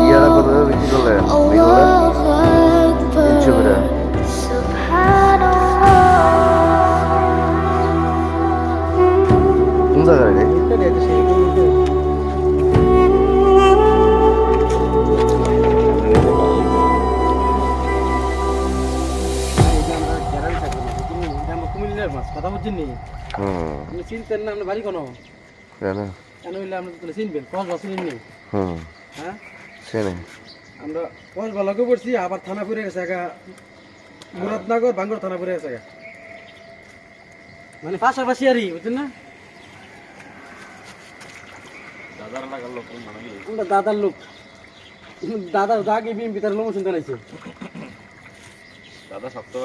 ইয়ারা কত বিক্রি করলেন তিনশো করে কোন জায়গায় রে কথা বুঝছেন নি আপনি চিনতেন না আপনার বাড়ি কোনো কেন হইলে আপনি তাহলে চিনবেন কসবা চিনেন নি হ্যাঁ চিনি আমরা কসবা লগে পড়ছি আবার থানা পড়ে গেছে একা মুরাদনগর বাঙ্গুর থানা পড়ে গেছে মানে পাশাপাশি আরই বুঝছেন না আমরা দাদার লোক দাদার দাগে বিএমপি তার লোক শুনতে নাইছে দাদা সপ্তাহ